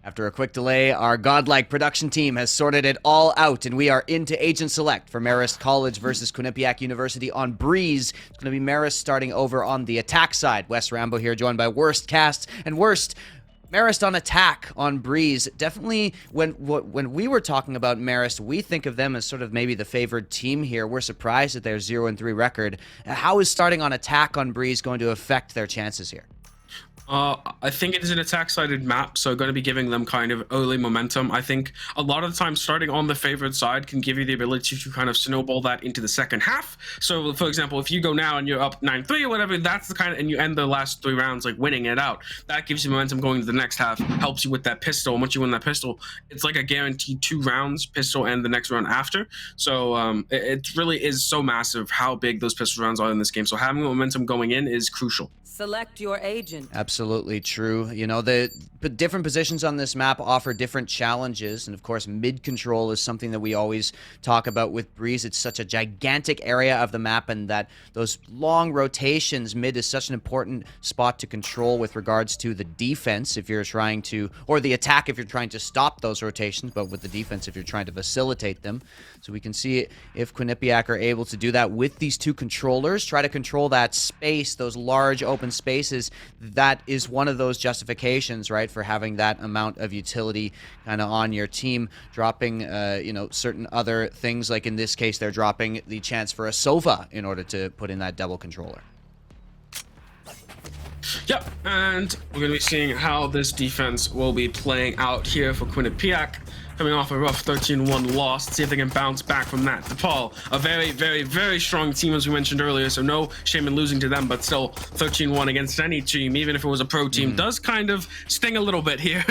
After a quick delay, our godlike production team has sorted it all out, and we are into Agent Select for Marist College versus Quinnipiac University on Breeze. It's going to be Marist starting over on the attack side. Wes Rambo here, joined by Worst Cast. And Worst, Marist on attack on Breeze. Definitely, when we were talking about Marist, we think of them as sort of maybe the favored team here. We're surprised at their 0-3 record. How is starting on attack on Breeze going to affect their chances here? I think it is an attack-sided map, so going to be giving them kind of early momentum. I think a lot of the time starting on the favored side can give you the ability to kind of snowball that into the second half. So, for example, if you go now and you're up 9-3 or whatever, that's the kind of, and you end the last 3 rounds like winning it out. That gives you momentum going to the next half, helps you with that pistol. And once you win that pistol, it's like a guaranteed 2 rounds pistol and the next round after. So it really is so massive how big those pistol rounds are in this game. So having momentum going in is crucial. Select your agent. Absolutely true. You know, the different positions on this map offer different challenges, and of course mid control is something that we always talk about with Breeze. It's such a gigantic area of the map, and that those long rotations mid is such an important spot to control with regards to the defense if you're trying to, or the attack if you're trying to stop those rotations, but with the defense if you're trying to facilitate them. So we can see if Quinnipiac are able to do that with these 2 controllers, try to control that space, those large open spaces. That is one of those justifications, right, for having that amount of utility kind of on your team, dropping you know, certain other things, like in this case they're dropping the chance for a Sova in order to put in that double controller. Yep, and we're going to be seeing how this defense will be playing out here for Quinnipiac, coming off a rough 13-1 loss. Let's see if they can bounce back from that. DePaul, a very, very, very strong team, as we mentioned earlier, so no shame in losing to them, but still 13-1 against any team, even if it was a pro team, does kind of sting a little bit here.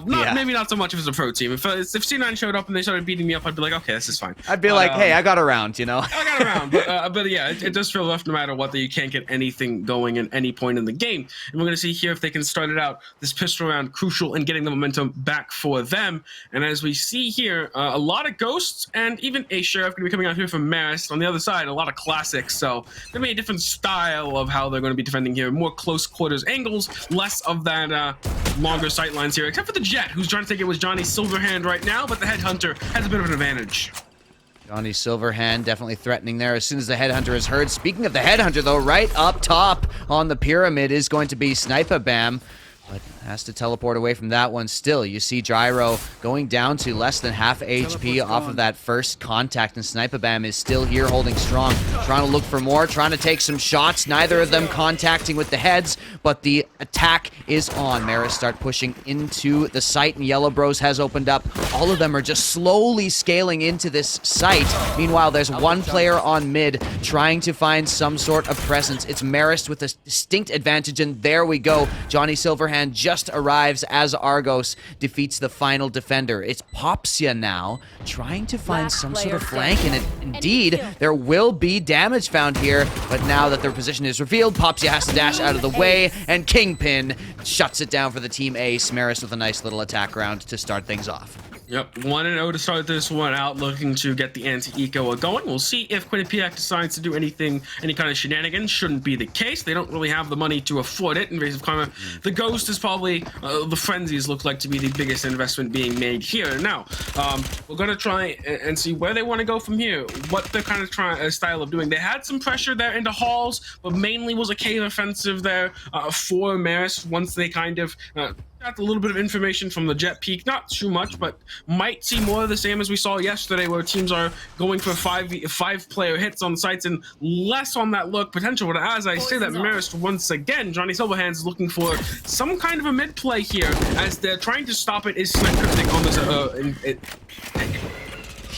Maybe not so much if it's a pro team. If C9 showed up and they started beating me up, I'd be like, okay, this is fine. I'd be like, hey, I got around, you know? I got around, but yeah, it does feel rough no matter what, that you can't get anything going at any point in the game. And we're going to see here if they can start it out, this pistol round, crucial in getting the momentum back for them. And as we see here, a lot of ghosts and even a sheriff going to be coming out here from Marist. On the other side, a lot of classics. So going to be a different style of how they're going to be defending here. More close quarters angles, less of that longer sight lines here, except for the Jet, who's trying to take it with Johnny Silverhand right now, but the Headhunter has a bit of an advantage. Johnny Silverhand definitely threatening there as soon as the Headhunter is heard. Speaking of the Headhunter, though, right up top on the pyramid is going to be Sniper Bam, but has to teleport away from that one still. You see Gyro going down to less than half HP off of that first contact, and Sniper Bam is still here holding strong, trying to look for more, trying to take some shots. Neither of them contacting with the heads, but the attack is on. Marist start pushing into the site, and Yellow Bros has opened up. All of them are just slowly scaling into this site. Meanwhile, there's one player on mid trying to find some sort of presence. It's Marist with a distinct advantage, and there we go. Johnny Silverhand just arrives as Argos defeats the final defender. It's Popsia now trying to find some sort of flank, and indeed there will be damage found here, but now that their position is revealed, Popsia has to dash out of the way, and Kingpin shuts it down for the team ace. Marist with a nice little attack round to start things off. Yep, 1-0 to start this one out, looking to get the anti-eco going. We'll see if Quinnipiac decides to do anything, any kind of shenanigans. Shouldn't be the case. They don't really have the money to afford it in Race of Karma. The Ghost is probably, the Frenzies look like to be the biggest investment being made here. Now, we're going to try and see where they want to go from here, what they're kind of style of doing. They had some pressure there into halls, but mainly was a cave offensive there for Marist once they kind of got a little bit of information from the Jet Peak, not too much, but might see more of the same as we saw yesterday, where teams are going for five player hits on sites and less on that look potential. But as I say that, Marist once again, Johnny Silverhands is looking for some kind of a mid play here as they're trying to stop it. Is Snipe Cryptic on this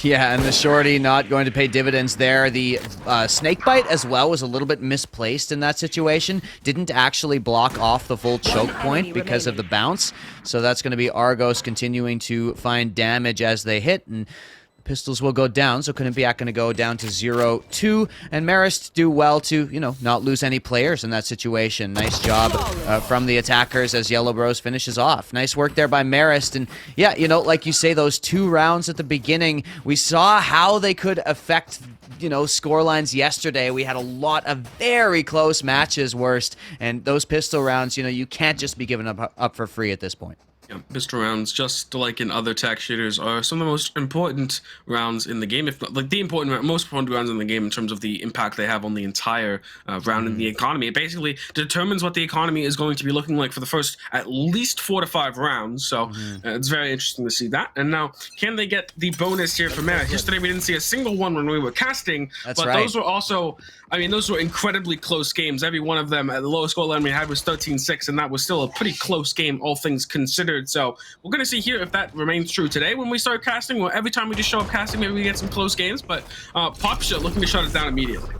Yeah, and the shorty not going to pay dividends there. The snake bite as well was a little bit misplaced in that situation. Didn't actually block off the full choke point because of the bounce. So that's going to be Argos continuing to find damage as they hit, and pistols will go down, so Quinnipiac going to go down to 0-2, and Marist do well to, you know, not lose any players in that situation. Nice job from the attackers as Yellow Bros finishes off. Nice work there by Marist, and yeah, you know, like you say, those 2 rounds at the beginning, we saw how they could affect, you know, scorelines yesterday. We had a lot of very close matches, Worst, and those pistol rounds, you know, you can't just be given up for free at this point. Yeah, pistol rounds, just like in other tech shooters, are some of the most important rounds in the game, if not like the most important rounds in the game in terms of the impact they have on the entire round in the economy. It basically determines what the economy is going to be looking like for the first at least 4 to 5 rounds. So it's very interesting to see that. And now, can they get the bonus here for Marist? Yesterday we didn't see a single one when we were casting, but those were also, I mean, those were incredibly close games. Every one of them, the lowest score line we had was 13-6, and that was still a pretty close game, all things considered. So we're going to see here if that remains true today when we start casting. Well, every time we just show up casting, maybe we get some close games, but Popshot looking to shut it down immediately.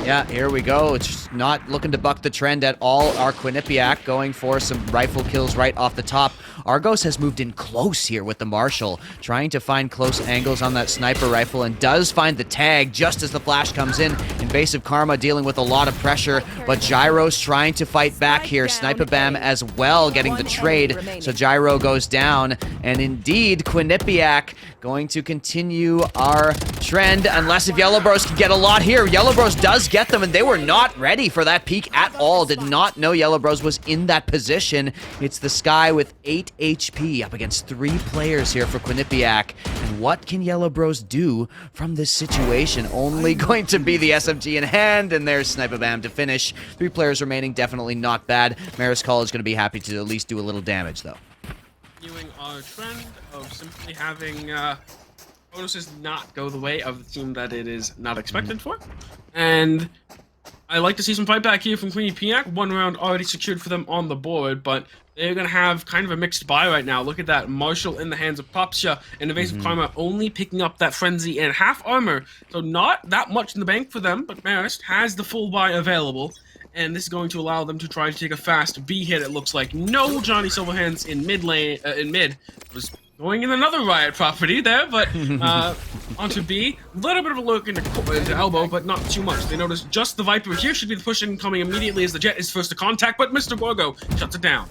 Yeah, here we go. It's not looking to buck the trend at all. Our Quinnipiac going for some rifle kills right off the top. Argos has moved in close here with the Marshal, trying to find close angles on that sniper rifle, and does find the tag just as the flash comes in. Invasive Karma dealing with a lot of pressure, but Gyro's trying to fight back here. Sniper Bam as well getting the trade, so Gyro goes down, and indeed Quinnipiac going to continue our trend, unless if Yellow Bros can get a lot here. Yellow Bros does get them, and they were not ready for that peek at all. Did not know Yellow Bros was in that position. It's the Sky with 8 HP up against 3 players here for Quinnipiac. And what can Yellow Bros do from this situation? Only going to be the SMG in hand, and there's Sniper Bam to finish. 3 players remaining, definitely not bad. Marist College going to be happy to at least do a little damage, though. Continuing our trend of simply having bonuses not go the way of the team that it is not expected for. And I like to see some fight back here from Quinnipiac. 1 round already secured for them on the board, but they're going to have kind of a mixed buy right now. Look at that. Marshal in the hands of Popsha, and Invasive Karma only picking up that Frenzy and half armor. So not that much in the bank for them, but Marist has the full buy available. And this is going to allow them to try to take a fast B hit. It looks like no Johnny Silverhands in mid lane. Was going in another Riot property there, but onto B. A little bit of a look into elbow, but not too much. They notice just the Viper here should be the push in coming immediately as the Jet is first to contact, but Mr. Gorgo shuts it down.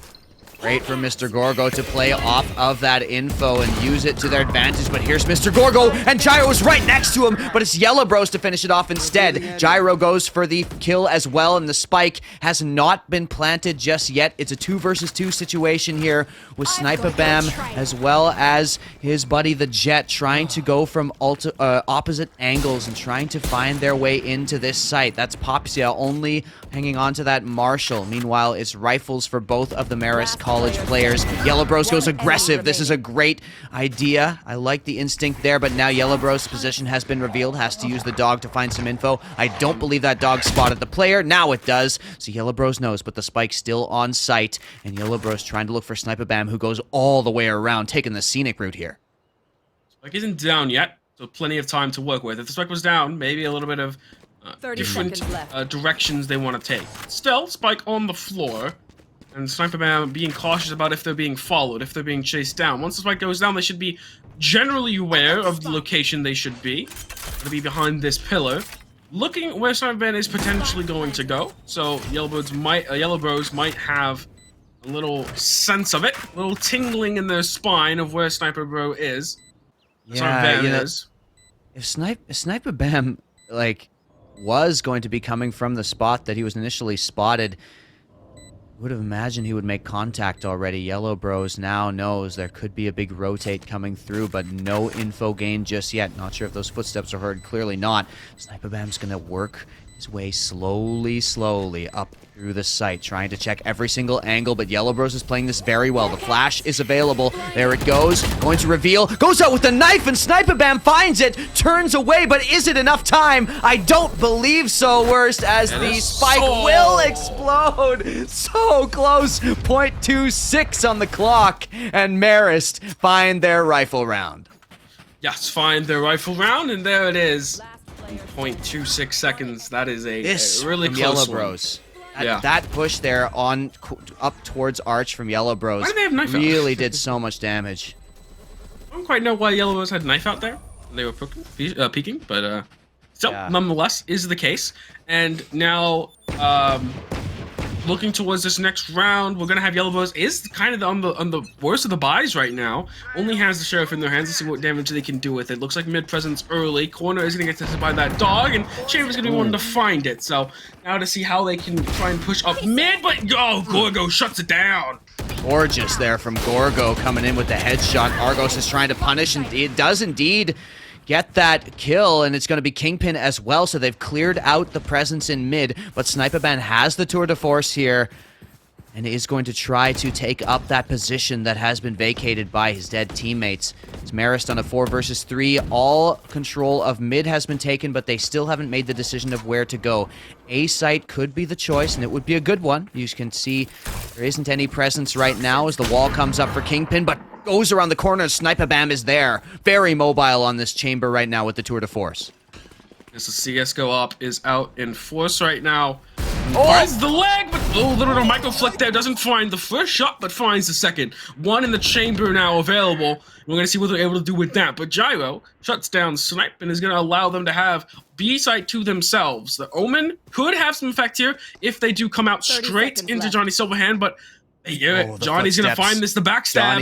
Great for Mr. Gorgo to play off of that info and use it to their advantage, but here's Mr. Gorgo, and Gyro's right next to him, but it's Yellow Bros to finish it off instead. Gyro goes for the kill as well, and the spike has not been planted just yet. It's a 2 versus 2 situation here with Sniper Bam as well as his buddy the Jet trying to go from opposite angles and trying to find their way into this site. That's Popsia only hanging on to that Marshal. Meanwhile, it's rifles for both of the Marist College players. Yellow Bros goes aggressive. This is a great idea. I like the instinct there, but now Yellow Bros' position has been revealed. Has to use the dog to find some info. I don't believe that dog spotted the player. Now it does. So Yellow Bros knows, but the spike's still on site, and Yellow Bros trying to look for Sniper Bam, who goes all the way around, taking the scenic route here. Spike isn't down yet, so plenty of time to work with. If the spike was down, maybe a little bit of different directions they want to take. Still, spike on the floor. And Sniper Bam being cautious about if they're being followed, if they're being chased down. Once the spike goes down, they should be generally aware of the location they should be. To be behind this pillar. Looking where Sniper Bam is potentially going to go. So Yellow Bros might have a little sense of it. A little tingling in their spine of where Sniper Bro is. Yeah, you know, if Sniper Bam, like, was going to be coming from the spot that he was initially spotted, would have imagined he would make contact already. Yellow Bros now knows there could be a big rotate coming through, but no info gained just yet. Not sure if those footsteps are heard. Clearly not. Sniper Bam's gonna work his way slowly up through the site, trying to check every single angle, but Yellow Bros is playing this very well. The flash is available. There it goes. Going to reveal. Goes out with the knife, and Sniper Bam finds it. Turns away, but is it enough time? I don't believe so, Worst, as the spike will explode. So close. 0.26 on the clock, and Marist find their rifle round. Yes, find their rifle round, and there it is. 0.26 seconds. That is a really close Yellow one. Bros. That push there on up towards Arch from Yellow Bros. Why did they have knife really out? did so much damage. I don't quite know why Yellow Bros had knife out there. They were peeking, but still, nonetheless, is the case. And now, looking towards this next round, we're gonna have Yellow Bros is kind of on the worst of the buys right now. Only has the Sheriff in their hands to see what damage they can do with it. Looks like mid presence early. Corner is gonna get tested by that dog, and Sheriff is gonna be one to find it. So now to see how they can try and push up mid, but Gorgo shuts it down. Gorgeous there from Gorgo coming in with the headshot. Argos is trying to punish, and it does indeed get that kill, and it's going to be Kingpin as well, so they've cleared out the presence in mid, but Sniper has the tour de force here, and is going to try to take up that position that has been vacated by his dead teammates. It's Marist on a 4 versus 3. All control of mid has been taken, but they still haven't made the decision of where to go. A site could be the choice, and it would be a good one. You can see there isn't any presence right now as the wall comes up for Kingpin, but goes around the corner, and Sniper is there. Very mobile on this chamber right now with the tour de force. As the CSGO op is out in force right now. Finds the leg, but little micro flick there. Doesn't find the first shot, but finds the second. One in the chamber now available. We're going to see what they're able to do with that. But Gyro shuts down Snipe and is going to allow them to have B site to themselves. The Omen could have some effect here if they do come out straight into left. Johnny Silverhand, but they hear it. Johnny's going to find this, the backstab.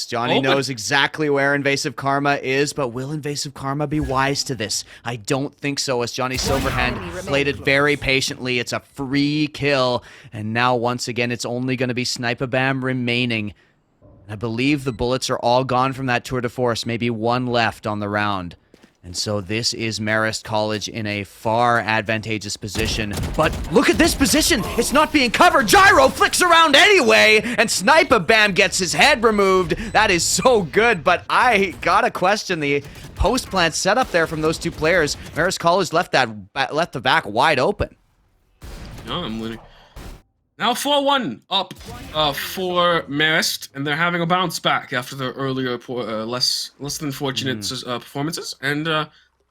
Johnny knows exactly where Invasive Karma is, but will Invasive Karma be wise to this? I don't think so, as Johnny Silverhand played it very patiently. It's a free kill, and now once again it's only going to be Sniper remaining. I believe the bullets are all gone from that tour de force, maybe one left on the round. And so this is Marist College in a far advantageous position. But look at this position! It's not being covered! Gyro flicks around anyway! And Sniper gets his head removed! That is so good, but I gotta question the post-plant setup there from those two players. Marist College left the back wide open. No, I'm winning. Now 4-1 up for Marist, and they're having a bounce back after their earlier less than fortunate performances. And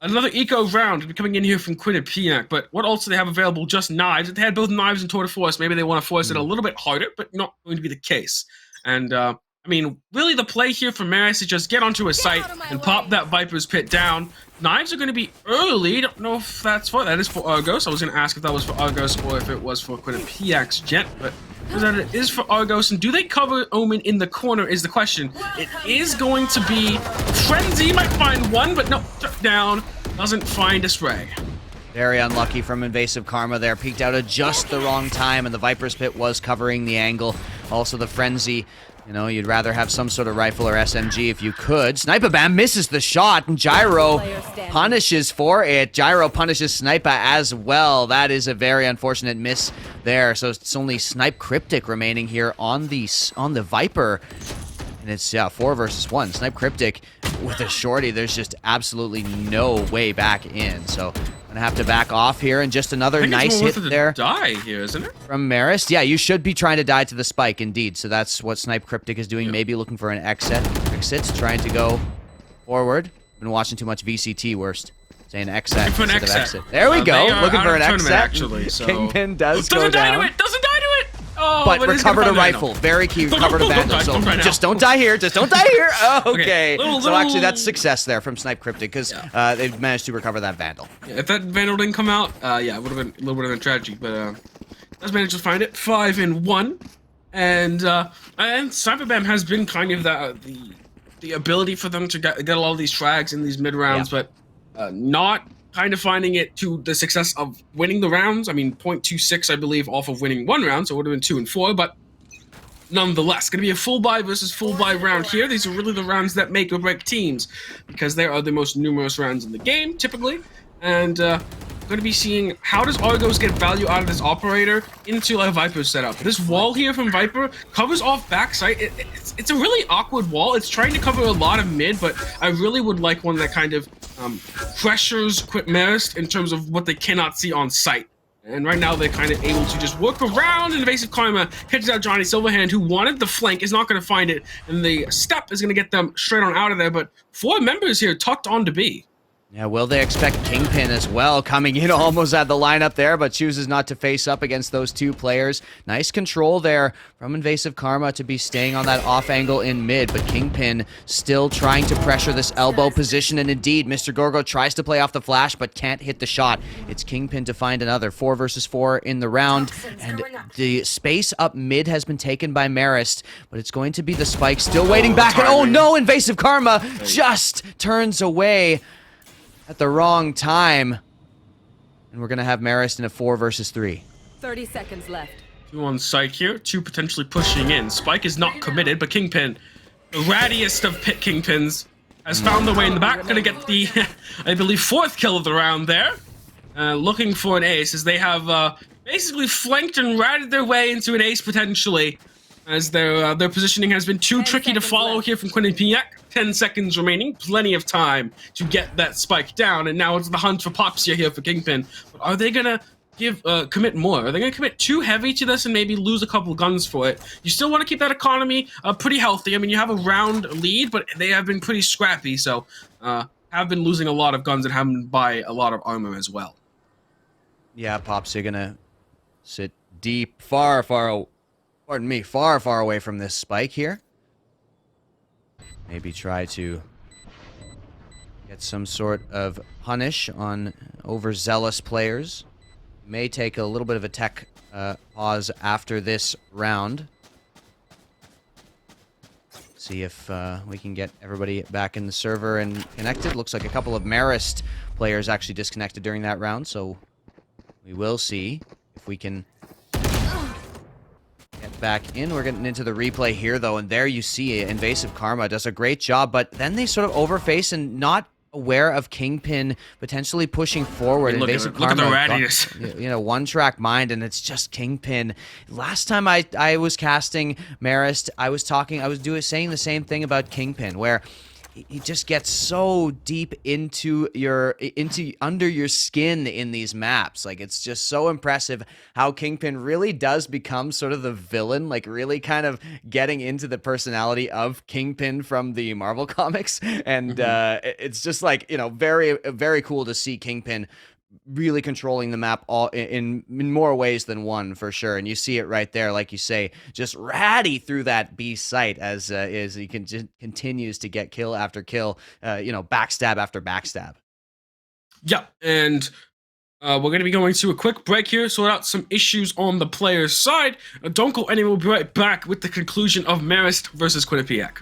another eco round coming in here from Quinnipiac. But what else do they have available? Just knives. If they had both knives and tour de force, maybe they want to force it a little bit harder, but not going to be the case. And I mean, really the play here for Marist is just get onto a site and pop that Viper's Pit down. Knives are going to be early. Don't know if that's for that is for Argos. I was going to ask if that was for Argos or if it was for Quinnipiac's Jet, but it is for Argos. And do they cover Omen in the corner is the question. It is going to be Frenzy. Might find one, but no, took down. Doesn't find a spray. Very unlucky from Invasive Karma there. Peeked out at just the wrong time, and the Viper's Pit was covering the angle. Also the Frenzy. You know, you'd rather have some sort of rifle or SMG if you could. Sniper misses the shot, and Gyro punishes for it. Gyro punishes Sniper as well. That is a very unfortunate miss there. So it's only Snipe Cryptic remaining here on the Viper. And it's, 4 versus 1. Snipe Cryptic with a shorty. There's just absolutely no way back in. So gonna have to back off here, and just another nice hit there. Die here, isn't it? From Marist. Yeah, you should be trying to die to the spike, indeed. So that's what Snipe Cryptic is doing. Yep. Maybe looking for an exit, trying to go forward. Been watching too much VCT, worst. Saying exit instead of exit. There we go. Looking for an exit. Actually, so. Kingpin does go Doesn't die down. to it! Doesn't die to it! Oh, but recovered a rifle. Very key. Recovered a vandal. So just don't die here. Just don't die here. Okay. So actually, that's success there from Snipe Cryptic, because they've managed to recover that vandal. Yeah, if that vandal didn't come out, yeah, it would have been a little bit of a tragedy. But has managed to find it. 5-1, and Sniper has been kind of the ability for them to get a lot of these frags in these mid rounds, but not kind of finding it to the success of winning the rounds. I mean, 0.26, I believe, off of winning one round, so it would have been 2 and 4, but nonetheless, going to be a full buy versus full buy round here. These are really the rounds that make or break teams, because they are the most numerous rounds in the game, typically, and going to be seeing how does Argos get value out of this operator into a Viper setup. This wall here from Viper covers off backside. It's a really awkward wall. It's trying to cover a lot of mid, but I really would like one that kind of pressures Marist in terms of what they cannot see on site. And right now they're kind of able to just work around, and Invasive Karma hits out Johnny Silverhand, who wanted the flank, is not going to find it, and the step is going to get them straight on out of there, but 4 members here tucked on to B. Yeah, will they expect Kingpin as well, coming in almost at the lineup there, but chooses not to face up against those two players. Nice control there from Invasive Karma to be staying on that off angle in mid, but Kingpin still trying to pressure this elbow position, and indeed, Mr. Gorgo tries to play off the flash, but can't hit the shot. It's Kingpin to find another 4 versus 4 in the round, and the space up mid has been taken by Marist, but it's going to be the spike still waiting back, and oh no, Invasive Karma just turns away at the wrong time. And we're going to have Marist in a 4 versus 3. 30 seconds left. Two on site here, two potentially pushing in. Spike is not committed, but Kingpin, the rattiest of pit Kingpins, has found their way in the back. Gonna get the, I believe, 4th kill of the round there. Looking for an ace, as they have basically flanked and ratted their way into an ace potentially, as their positioning has been too tricky to follow here from Quinnipiac. 10 seconds remaining, plenty of time to get that spike down, and now it's the hunt for Popsia here for Kingpin. But are they gonna commit more? Are they gonna commit too heavy to this and maybe lose a couple guns for it? You still want to keep that economy pretty healthy. I mean, you have a round lead, but they have been pretty scrappy, so have been losing a lot of guns and having to buy a lot of armor as well. Yeah, Popsia gonna sit deep, far away from this spike here. Maybe try to get some sort of punish on overzealous players. May take a little bit of a tech pause after this round. See if we can get everybody back in the server and connected. Looks like a couple of Marist players actually disconnected during that round, so we will see if we can get back in. We're getting into the replay here, though, and there you see Invasive Karma does a great job, but then they sort of overface and not aware of Kingpin potentially pushing forward. Look Invasive at the Karma rattiness. you know, one-track mind, and it's just Kingpin. Last time I was casting Marist, I was saying the same thing about Kingpin, where he just gets so deep into under your skin in these maps. Like, it's just so impressive how Kingpin really does become sort of the villain, like really kind of getting into the personality of Kingpin from the Marvel comics. And it's just like, you know, very, very cool to see Kingpin really controlling the map all in more ways than one, for sure. And you see it right there, like you say, just ratty through that B site as he continues to get kill after kill, you know, backstab after backstab. Yeah, and we're going to be going to a quick break here, sort out some issues on the player's side. Don't go anywhere, we'll be right back with the conclusion of Marist versus Quinnipiac.